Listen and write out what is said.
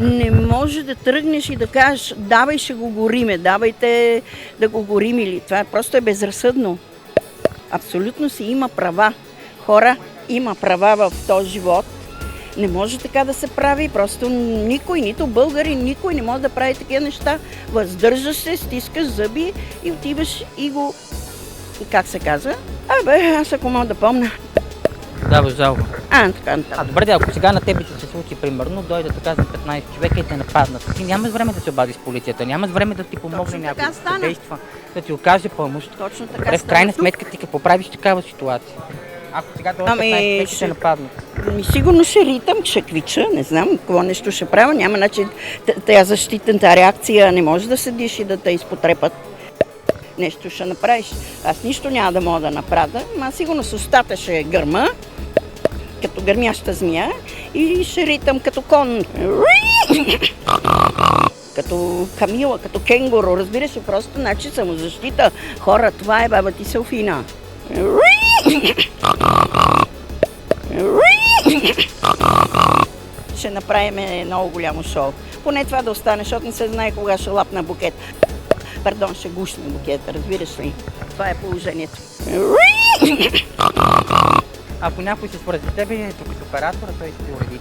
Не може да тръгнеш и да кажеш, давай ще го гориме, давайте да го горим или това просто е безразсъдно. Абсолютно си има права. Хора, има права в този живот. Не може така да се прави, просто никой, нито българин, никой не може да прави такива неща. Въздържаш се, стискаш зъби и отиваш и го, как се казва? Аз ако мога да помня. Да, жалко. Така. Добре, ако сега на теб ти се случи, примерно, дойдат така за 15 човека и те нападнат. Ти нямаш време да се обадиш с полицията, нямаш време да ти помогне някой, да действа, да ти окаже помощ. Точно така Добре, в крайна сметка ти какво правиш такава ситуация? Ако сега дойдат 15 човека и те нападнат. Сигурно ще ритам, ще квича, не знам какво нещо ще правя. Няма начин, тая защитната реакция не може да седиш и да те изпотрепат. Нещо ще направиш. Аз нищо няма да мога да направя, ама сигурно с устата ще гърма, като гърмяща змия и ще ритам като кон. Като камила, като кенгуру, разбира се, просто значи самозащита. Хора, това е баба ти Селфина. Ще направим много голямо шоу. Поне това да остане, защото не се знае кога ще лапна букет. Пардон, ще гушне букет, разбираш ли? Това е положението. Ако някой се свързи с тебе, тук с оператора, той ще ти уреди.